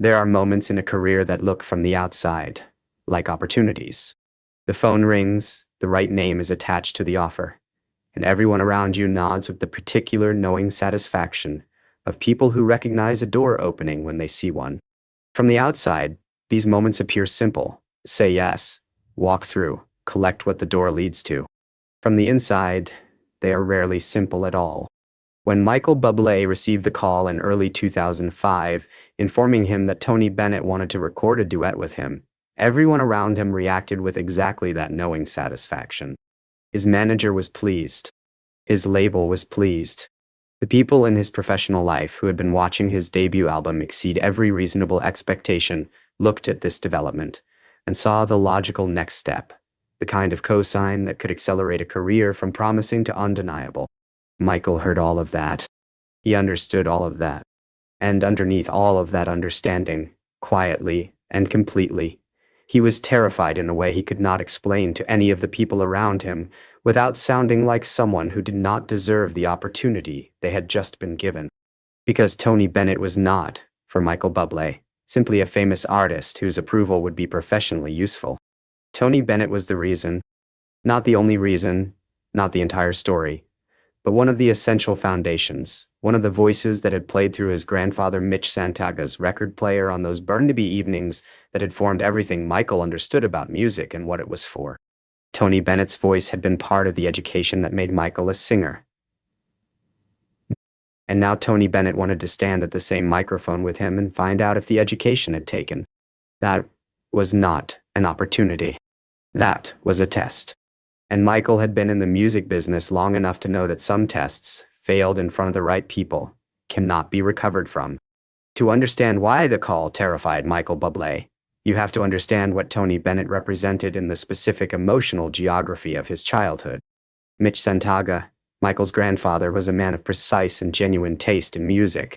There are moments in a career that look from the outside like opportunities. The phone rings, the right name is attached to the offer, and everyone around you nods with the particular knowing satisfaction of people who recognize a door opening when they see one. From the outside, these moments appear simple. Say yes, walk through, collect what the door leads to. From the inside, they are rarely simple at all. When Michael Bublé received the call in early 2005, informing him that Tony Bennett wanted to record a duet with him, everyone around him reacted with exactly that knowing satisfaction. His manager was pleased. His label was pleased. The people in his professional life who had been watching his debut album exceed every reasonable expectation looked at this development and saw the logical next step, the kind of cosign that could accelerate a career from promising to undeniable. Michael heard all of that. He understood all of that. And underneath all of that understanding, quietly and completely, he was terrified in a way he could not explain to any of the people around him without sounding like someone who did not deserve the opportunity they had just been given. Because Tony Bennett was not, for Michael Bublé, simply a famous artist whose approval would be professionally useful. Tony Bennett was the reason, not the only reason, not the entire story, but one of the essential foundations, one of the voices that had played through his grandfather Mitch Santaga's record player on those Burnaby evenings that had formed everything Michael understood about music and what it was for. Tony Bennett's voice had been part of the education that made Michael a singer. And now Tony Bennett wanted to stand at the same microphone with him and find out if the education had taken. That was not an opportunity. That was a test. And Michael had been in the music business long enough to know that some tests, failed in front of the right people, cannot be recovered from. To understand why the call terrified Michael Bublé, you have to understand what Tony Bennett represented in the specific emotional geography of his childhood. Mitch Santaga, Michael's grandfather, was a man of precise and genuine taste in music.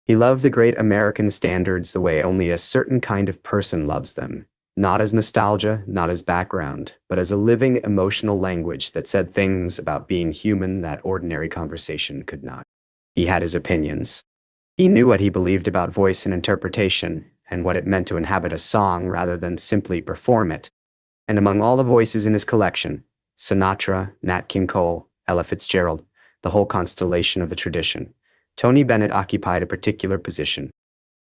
He loved the great American standards the way only a certain kind of person loves them. Not as nostalgia, not as background, but as a living emotional language that said things about being human that ordinary conversation could not. He had his opinions. He knew what he believed about voice and interpretation, and what it meant to inhabit a song rather than simply perform it. And among all the voices in his collection, Sinatra, Nat King Cole, Ella Fitzgerald, the whole constellation of the tradition, Tony Bennett occupied a particular position.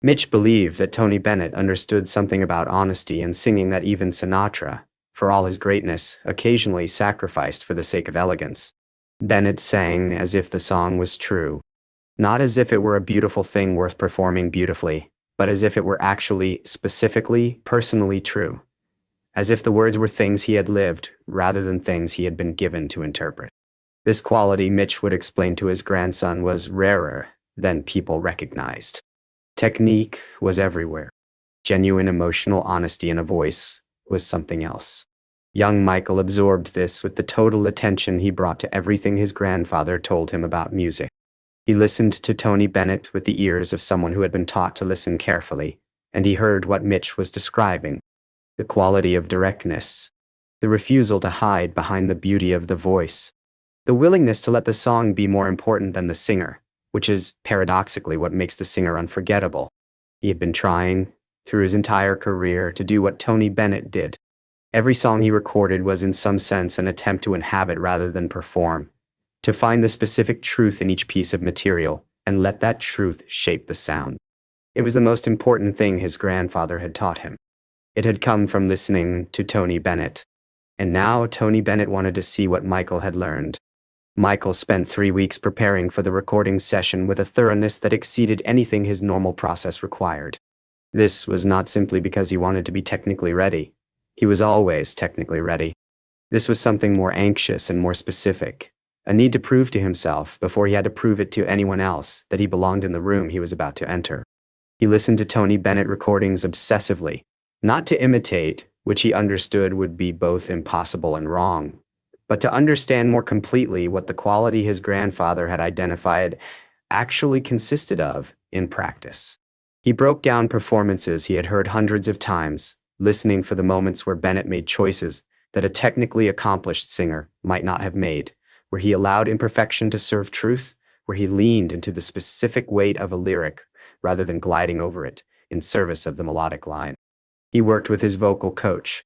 Mitch believed that Tony Bennett understood something about honesty and singing that even Sinatra, for all his greatness, occasionally sacrificed for the sake of elegance. Bennett sang as if the song was true. Not as if it were a beautiful thing worth performing beautifully, but as if it were actually, specifically, personally true. As if the words were things he had lived, rather than things he had been given to interpret. This quality, Mitch would explain to his grandson, was rarer than people recognized. Technique was everywhere. Genuine emotional honesty in a voice was something else. Young Michael absorbed this with the total attention he brought to everything his grandfather told him about music. He listened to Tony Bennett with the ears of someone who had been taught to listen carefully, and he heard what Mitch was describing. The quality of directness, the refusal to hide behind the beauty of the voice, the willingness to let the song be more important than the singer, which is paradoxically what makes the singer unforgettable. He had been trying, through his entire career, to do what Tony Bennett did. Every song he recorded was in some sense an attempt to inhabit rather than perform, to find the specific truth in each piece of material and let that truth shape the sound. It was the most important thing his grandfather had taught him. It had come from listening to Tony Bennett. And now Tony Bennett wanted to see what Michael had learned. Michael spent 3 weeks preparing for the recording session with a thoroughness that exceeded anything his normal process required. This was not simply because he wanted to be technically ready. He was always technically ready. This was something more anxious and more specific, a need to prove to himself, before he had to prove it to anyone else, that he belonged in the room he was about to enter. He listened to Tony Bennett recordings obsessively, not to imitate, which he understood would be both impossible and wrong, but to understand more completely what the quality his grandfather had identified actually consisted of in practice. He broke down performances he had heard hundreds of times, listening for the moments where Bennett made choices that a technically accomplished singer might not have made, where he allowed imperfection to serve truth, where he leaned into the specific weight of a lyric rather than gliding over it, in service of the melodic line. He worked with his vocal coach.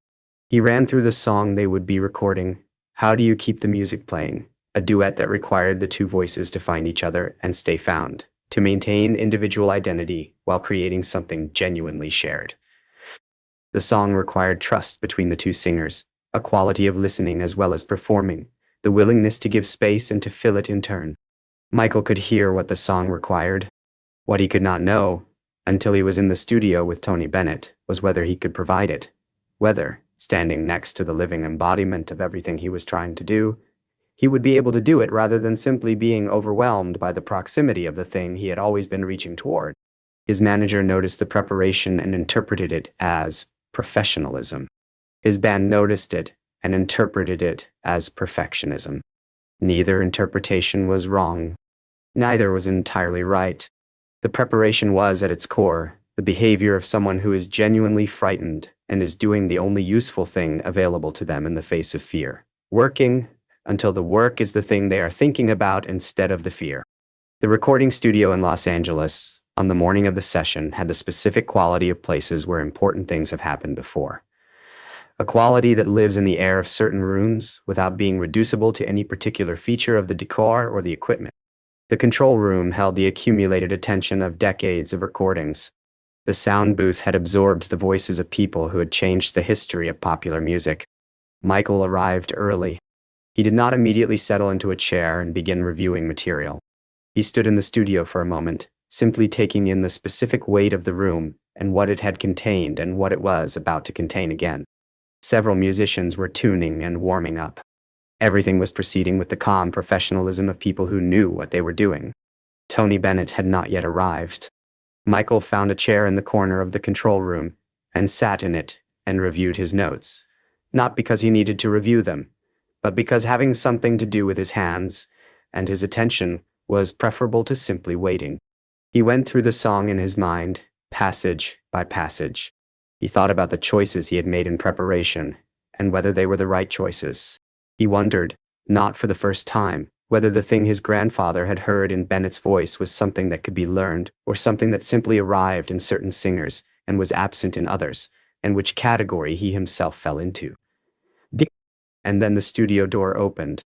He ran through the song they would be recording, How Do You Keep the Music Playing, a duet that required the two voices to find each other and stay found, to maintain individual identity while creating something genuinely shared. The song required trust between the two singers, a quality of listening as well as performing, the willingness to give space and to fill it in turn. Michael could hear what the song required. What he could not know, until he was in the studio with Tony Bennett, was whether he could provide it. Whether, standing next to the living embodiment of everything he was trying to do, he would be able to do it rather than simply being overwhelmed by the proximity of the thing he had always been reaching toward. His manager noticed the preparation and interpreted it as professionalism. His band noticed it and interpreted it as perfectionism. Neither interpretation was wrong. Neither was entirely right. The preparation was, at its core, the behavior of someone who is genuinely frightened and is doing the only useful thing available to them in the face of fear, working until the work is the thing they are thinking about instead of the fear. The recording studio in Los Angeles, on the morning of the session, had the specific quality of places where important things have happened before. A quality that lives in the air of certain rooms without being reducible to any particular feature of the decor or the equipment. The control room held the accumulated attention of decades of recordings. The sound booth had absorbed the voices of people who had changed the history of popular music. Michael arrived early. He did not immediately settle into a chair and begin reviewing material. He stood in the studio for a moment, simply taking in the specific weight of the room and what it had contained and what it was about to contain again. Several musicians were tuning and warming up. Everything was proceeding with the calm professionalism of people who knew what they were doing. Tony Bennett had not yet arrived. Michael found a chair in the corner of the control room and sat in it and reviewed his notes, not because he needed to review them, but because having something to do with his hands and his attention was preferable to simply waiting. He went through the song in his mind, passage by passage. He thought about the choices he had made in preparation and whether they were the right choices. He wondered, not for the first time, whether the thing his grandfather had heard in Bennett's voice was something that could be learned or something that simply arrived in certain singers and was absent in others, and which category he himself fell into. And then the studio door opened.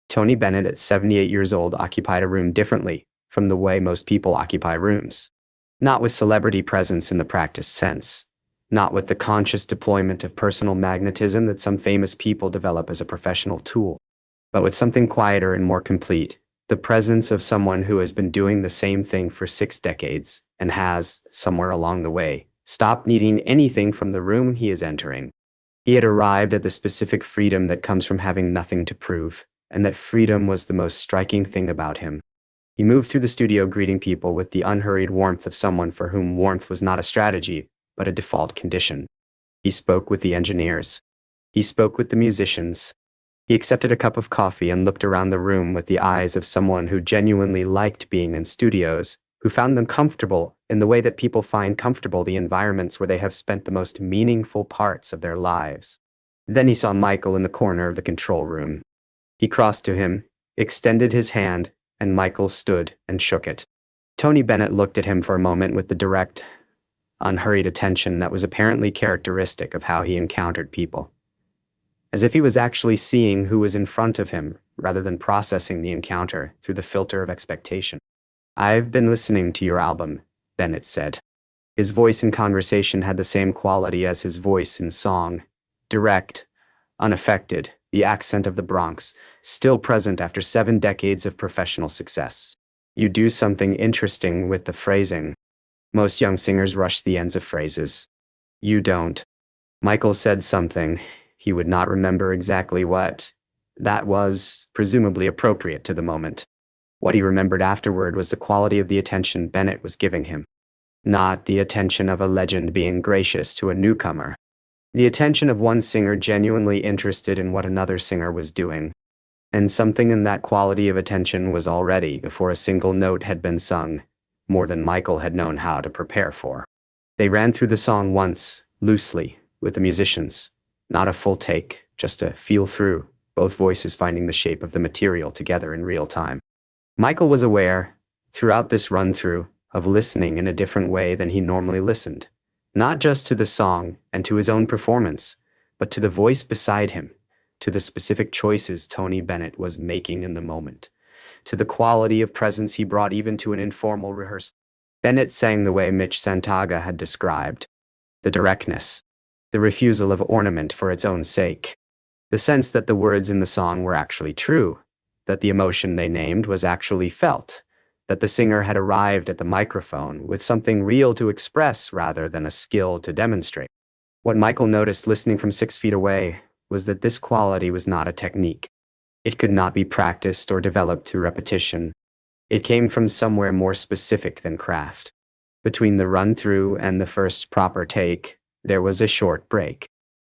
Tony Bennett, at 78 years old, occupied a room differently from the way most people occupy rooms. Not with celebrity presence in the practiced sense. Not with the conscious deployment of personal magnetism that some famous people develop as a professional tool, but with something quieter and more complete, the presence of someone who has been doing the same thing for 6 decades and has, somewhere along the way, stopped needing anything from the room he is entering. He had arrived at the specific freedom that comes from having nothing to prove, and that freedom was the most striking thing about him. He moved through the studio greeting people with the unhurried warmth of someone for whom warmth was not a strategy, but a default condition. He spoke with the engineers. He spoke with the musicians. He accepted a cup of coffee and looked around the room with the eyes of someone who genuinely liked being in studios, who found them comfortable in the way that people find comfortable the environments where they have spent the most meaningful parts of their lives. Then he saw Michael in the corner of the control room. He crossed to him, extended his hand, and Michael stood and shook it. Tony Bennett looked at him for a moment with the direct, unhurried attention that was apparently characteristic of how he encountered people. As if he was actually seeing who was in front of him, rather than processing the encounter through the filter of expectation. "I've been listening to your album," Bennett said. His voice in conversation had the same quality as his voice in song. Direct, unaffected, the accent of the Bronx, still present after 7 decades of professional success. "You do something interesting with the phrasing. Most young singers rush the ends of phrases. You don't." Michael said something. He would not remember exactly what. That was presumably appropriate to the moment. What he remembered afterward was the quality of the attention Bennett was giving him. Not the attention of a legend being gracious to a newcomer. The attention of one singer genuinely interested in what another singer was doing. And something in that quality of attention was already, before a single note had been sung, more than Michael had known how to prepare for. They ran through the song once, loosely, with the musicians. Not a full take, just a feel through, both voices finding the shape of the material together in real time. Michael was aware, throughout this run-through, of listening in a different way than he normally listened, not just to the song and to his own performance, but to the voice beside him, to the specific choices Tony Bennett was making in the moment, to the quality of presence he brought even to an informal rehearsal. Bennett sang the way Mitch Santaga had described, the directness, the refusal of ornament for its own sake, the sense that the words in the song were actually true, that the emotion they named was actually felt, that the singer had arrived at the microphone with something real to express rather than a skill to demonstrate. What Michael noticed listening from 6 feet away was that this quality was not a technique. It could not be practiced or developed through repetition. It came from somewhere more specific than craft. Between the run-through and the first proper take, there was a short break.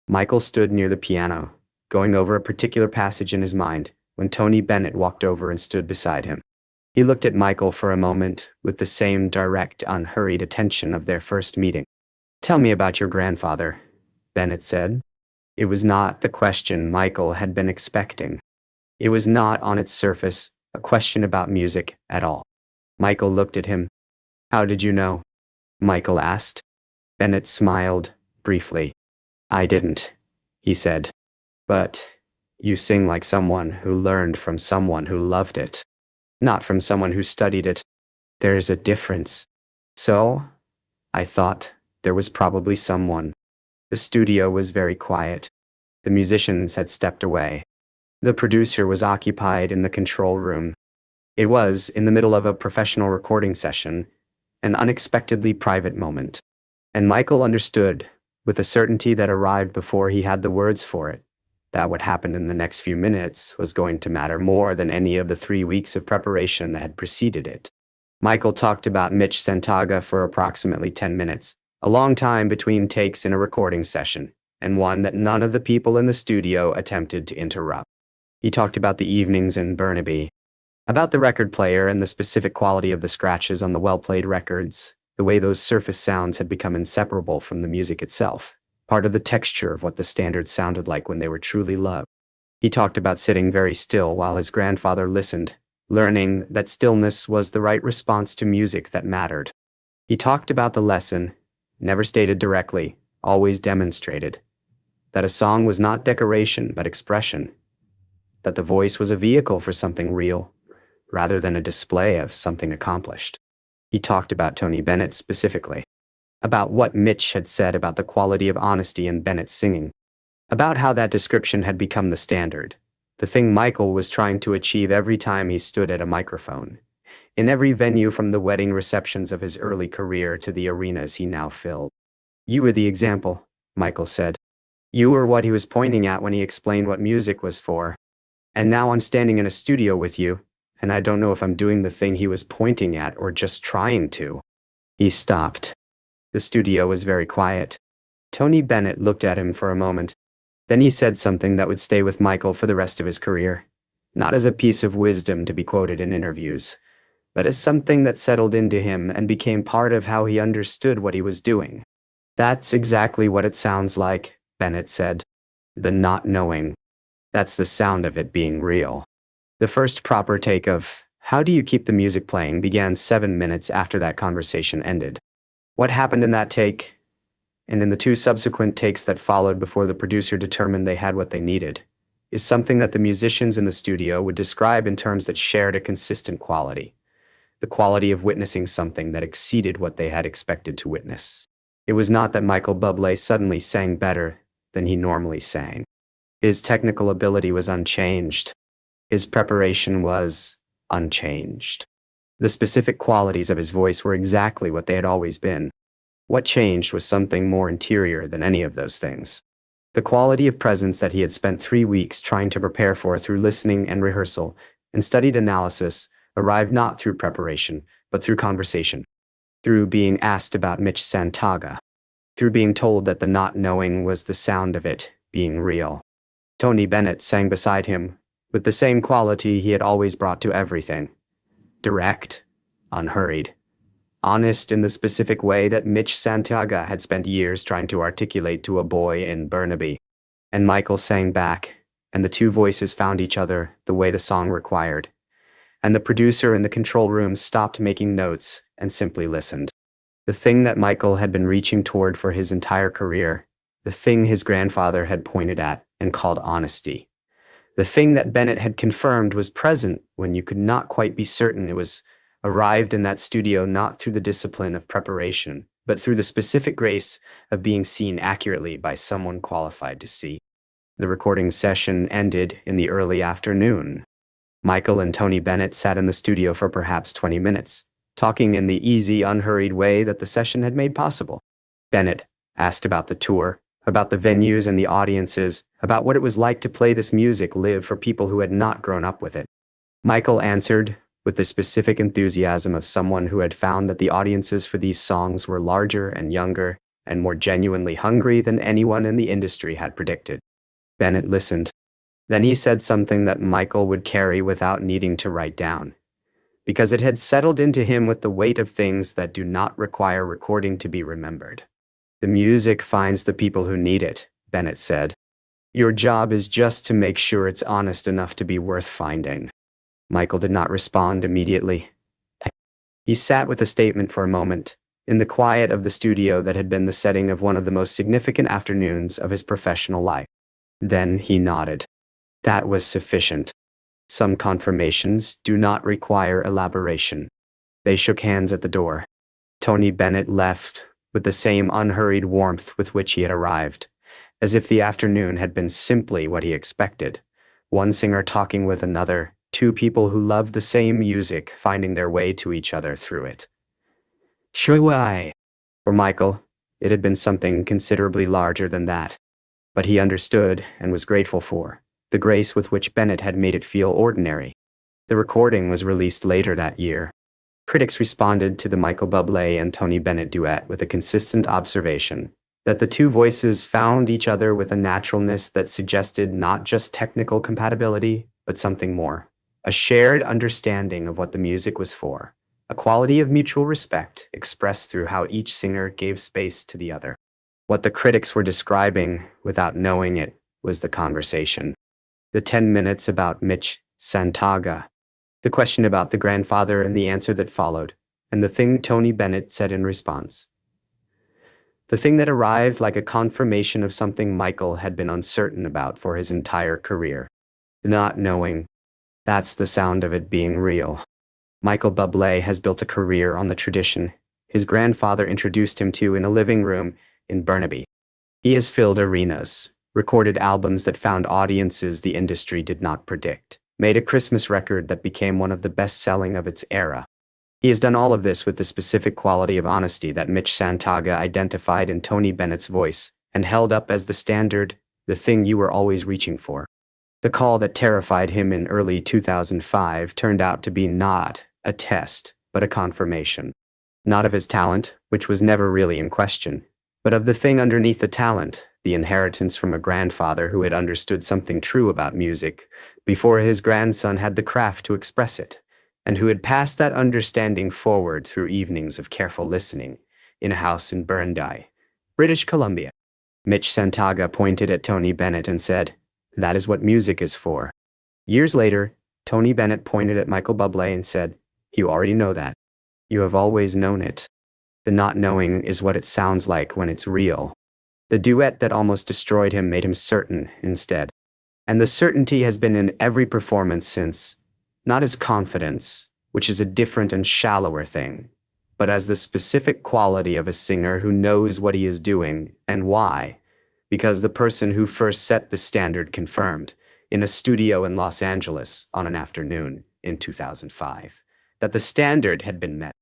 Michael stood near the piano, going over a particular passage in his mind, when Tony Bennett walked over and stood beside him. He looked at Michael for a moment with the same direct, unhurried attention of their first meeting. "Tell me about your grandfather," Bennett said. It was not the question Michael had been expecting. It was not, on its surface, a question about music at all. Michael looked at him. "How did you know?" Michael asked. Bennett smiled, briefly. "I didn't," he said. "But you sing like someone who learned from someone who loved it, not from someone who studied it. There's a difference. So, I thought there was probably someone." The studio was very quiet. The musicians had stepped away. The producer was occupied in the control room. It was, in the middle of a professional recording session, an unexpectedly private moment. And Michael understood, with a certainty that arrived before he had the words for it, that what happened in the next few minutes was going to matter more than any of the 3 weeks of preparation that had preceded it. Michael talked about Mitch Santaga for approximately 10 minutes, a long time between takes in a recording session, and one that none of the people in the studio attempted to interrupt. He talked about the evenings in Burnaby, about the record player and the specific quality of the scratches on the well-played records, the way those surface sounds had become inseparable from the music itself, part of the texture of what the standards sounded like when they were truly loved. He talked about sitting very still while his grandfather listened, learning that stillness was the right response to music that mattered. He talked about the lesson, never stated directly, always demonstrated, that a song was not decoration but expression, that the voice was a vehicle for something real, rather than a display of something accomplished. He talked about Tony Bennett specifically, about what Mitch had said about the quality of honesty in Bennett's singing, about how that description had become the standard, the thing Michael was trying to achieve every time he stood at a microphone, in every venue from the wedding receptions of his early career to the arenas he now filled. "You were the example," Michael said. "You were what he was pointing at when he explained what music was for. And now I'm standing in a studio with you, and I don't know if I'm doing the thing he was pointing at or just trying to." He stopped. The studio was very quiet. Tony Bennett looked at him for a moment. Then he said something that would stay with Michael for the rest of his career, not as a piece of wisdom to be quoted in interviews, but as something that settled into him and became part of how he understood what he was doing. "That's exactly what it sounds like," Bennett said. "The not knowing. That's the sound of it being real." The first proper take of "How do you keep the music playing" began 7 minutes after that conversation ended. What happened in that take, and in the 2 subsequent takes that followed before the producer determined they had what they needed, is something that the musicians in the studio would describe in terms that shared a consistent quality, the quality of witnessing something that exceeded what they had expected to witness. It was not that Michael Bublé suddenly sang better than he normally sang. His technical ability was unchanged. His preparation was unchanged. The specific qualities of his voice were exactly what they had always been. What changed was something more interior than any of those things. The quality of presence that he had spent 3 weeks trying to prepare for through listening and rehearsal and studied analysis arrived not through preparation, but through conversation, through being asked about Mitch Santaga, through being told that the not knowing was the sound of it being real. Tony Bennett sang beside him with the same quality he had always brought to everything. Direct, unhurried, honest in the specific way that Mitch Santaga had spent years trying to articulate to a boy in Burnaby. And Michael sang back, and the 2 voices found each other the way the song required. and the producer in the control room stopped making notes and simply listened. The thing that Michael had been reaching toward for his entire career, the thing his grandfather had pointed at and called honesty. The thing that Bennett had confirmed was present when you could not quite be certain it was, arrived in that studio not through the discipline of preparation, but through the specific grace of being seen accurately by someone qualified to see. The recording session ended in the early afternoon. Michael and Tony Bennett sat in the studio for perhaps 20 minutes, talking in the easy, unhurried way that the session had made possible. Bennett asked about the tour, about the venues and the audiences, about what it was like to play this music live for people who had not grown up with it. Michael answered with the specific enthusiasm of someone who had found that the audiences for these songs were larger and younger and more genuinely hungry than anyone in the industry had predicted. Bennett listened. Then he said something that Michael would carry without needing to write down, because it had settled into him with the weight of things that do not require recording to be remembered. The music finds the people who need it, Bennett said. Your job is just to make sure it's honest enough to be worth finding. Michael did not respond immediately. He sat with the statement for a moment, in the quiet of the studio that had been the setting of one of the most significant afternoons of his professional life. Then he nodded. That was sufficient. Some confirmations do not require elaboration. They shook hands at the door. Tony Bennett left with the same unhurried warmth with which he had arrived, as if the afternoon had been simply what he expected. One singer talking with another, two people who loved the same music finding their way to each other through it. Sure. For Michael, it had been something considerably larger than that. But he understood and was grateful for the grace with which Bennett had made it feel ordinary. The recording was released later that year. Critics responded to the Michael Bublé and Tony Bennett duet with a consistent observation that the two voices found each other with a naturalness that suggested not just technical compatibility, but something more. A shared understanding of what the music was for, a quality of mutual respect expressed through how each singer gave space to the other. What the critics were describing, without knowing it, was the conversation. The 10 minutes about Mitch Santaga, the question about the grandfather and the answer that followed, and the thing Tony Bennett said in response. The thing that arrived like a confirmation of something Michael had been uncertain about for his entire career. Not knowing. That's the sound of it being real. Michael Bublé has built a career on the tradition his grandfather introduced him to in a living room in Burnaby. He has filled arenas, recorded albums that found audiences the industry did not predict, made a Christmas record that became one of the best-selling of its era. He has done all of this with the specific quality of honesty that Mitch Santaga identified in Tony Bennett's voice and held up as the standard, the thing you were always reaching for. The call that terrified him in early 2005 turned out to be not a test, but a confirmation. Not of his talent, which was never really in question, but of the thing underneath the talent, the inheritance from a grandfather who had understood something true about music before his grandson had the craft to express it, and who had passed that understanding forward through evenings of careful listening in a house in Burnaby, British Columbia. Mitch Santaga pointed at Tony Bennett and said, "That is what music is for." Years later, Tony Bennett pointed at Michael Bublé and said, "You already know that. You have always known it. The not knowing is what it sounds like when it's real." The duet that almost destroyed him made him certain instead. And the certainty has been in every performance since, not as confidence, which is a different and shallower thing, but as the specific quality of a singer who knows what he is doing and why, because the person who first set the standard confirmed, in a studio in Los Angeles on an afternoon in 2005, that the standard had been met,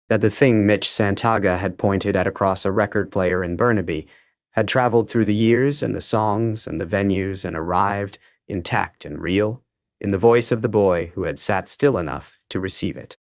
that the thing Mitch Santaga had pointed at across a record player in Burnaby had traveled through the years and the songs and the venues and arrived, intact and real, in the voice of the boy who had sat still enough to receive it.